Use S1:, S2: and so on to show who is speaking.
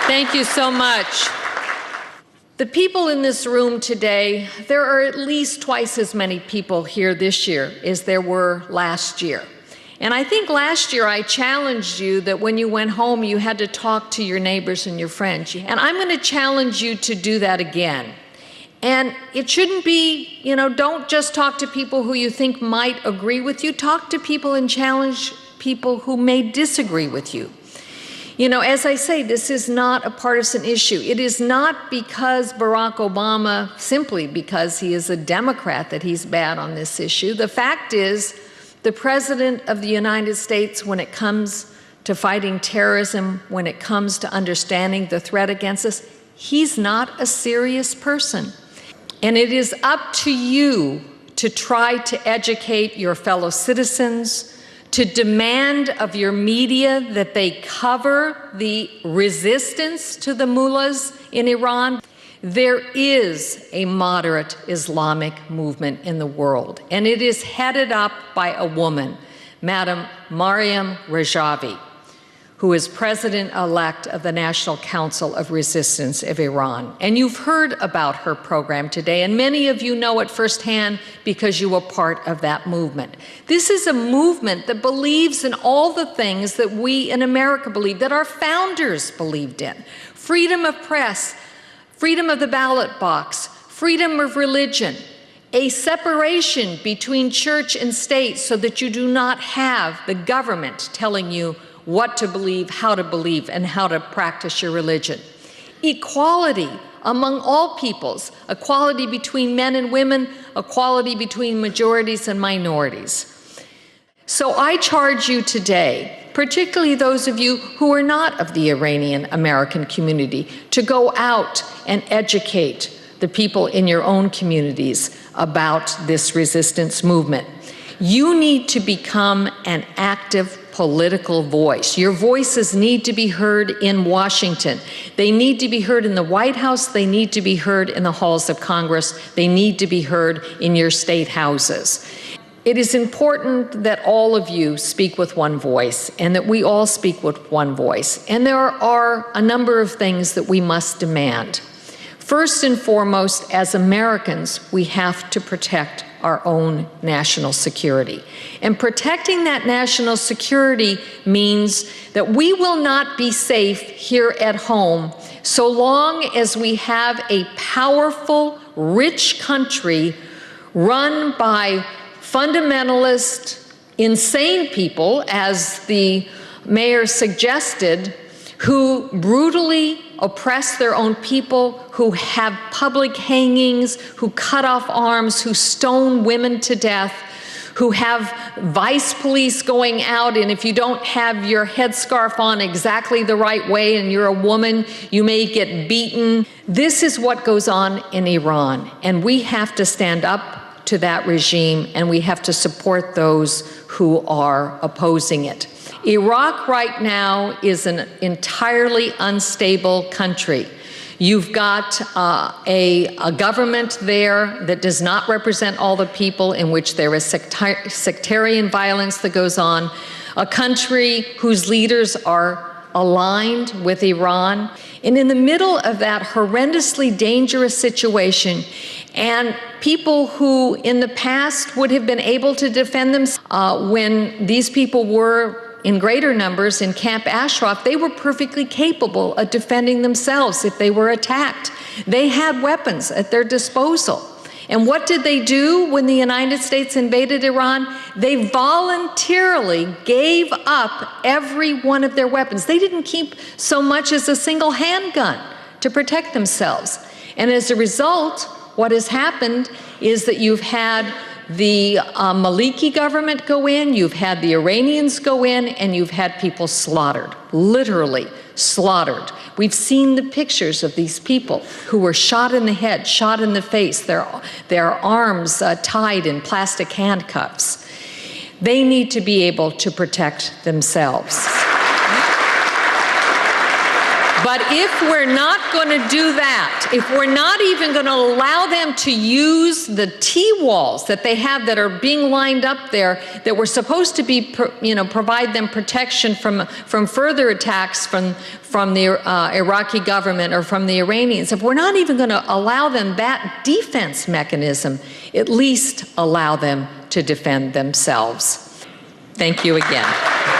S1: Thank you so much. The people in this room today, there are at least twice as many people here this year as there were last year. And I think last year I challenged you that when you went home, you had to talk to your neighbors and your friends. And I'm going to challenge you to do that again. And it shouldn't be, don't just talk to people who you think might agree with you. Talk to people and challenge people who may disagree with you. As I say, this is not a partisan issue. It is not because Barack Obama, simply because he is a Democrat, that he's bad on this issue. The fact is, the President of the United States, when it comes to fighting terrorism, when it comes to understanding the threat against us, he's not a serious person. And it is up to you to try to educate your fellow citizens, to demand of your media that they cover the resistance to the mullahs in Iran. There is a moderate Islamic movement in the world, and it is headed up by a woman, Madam Mariam Rajavi, who is President-elect of the National Council of Resistance of Iran. And you've heard about her program today, and many of you know it firsthand because you were part of that movement. This is a movement that believes in all the things that we in America believe, that our founders believed in. Freedom of press, freedom of the ballot box, freedom of religion, a separation between church and state so that you do not have the government telling you what to believe, and how to practice your religion. Equality among all peoples, equality between men and women, equality between majorities and minorities. So I charge you today, particularly those of you who are not of the Iranian American community, to go out and educate the people in your own communities about this resistance movement. You need to become an active political voice. Your voices need to be heard in Washington. They need to be heard in the White House. They need to be heard in the halls of Congress. They need to be heard in your state houses. It is important that all of you speak with one voice and that we all speak with one voice. And there are a number of things that we must demand. First and foremost, as Americans, we have to protect our own national security. And protecting that national security means that we will not be safe here at home so long as we have a powerful, rich country run by fundamentalist, insane people, as the mayor suggested, who brutally oppress their own people, who have public hangings, who cut off arms, who stone women to death, who have vice police going out, and if you don't have your headscarf on exactly the right way and you're a woman, you may get beaten. This is what goes on in Iran, and we have to stand up to that regime, and we have to support those who are opposing it. Iraq right now is an entirely unstable country. You've got a government there that does not represent all the people, in which there is sectarian violence that goes on, a country whose leaders are aligned with Iran. And in the middle of that horrendously dangerous situation, and people who in the past would have been able to defend themselves when these people were in greater numbers in Camp Ashraf, they were perfectly capable of defending themselves if they were attacked. They had weapons at their disposal. And what did they do when the United States invaded Iran? They voluntarily gave up every one of their weapons. They didn't keep so much as a single handgun to protect themselves. And as a result, what has happened is that you've had the Maliki government go in, you've had the Iranians go in, and you've had people slaughtered, literally slaughtered. We've seen the pictures of these people who were shot in the head, shot in the face, their arms tied in plastic handcuffs. They need to be able to protect themselves. But if we're not going to do that, if we're not even going to allow them to use the T-walls that they have that are being lined up there, that were supposed to be, provide them protection from further attacks from the Iraqi government or from the Iranians, if we're not even going to allow them that defense mechanism, at least allow them to defend themselves. Thank you again.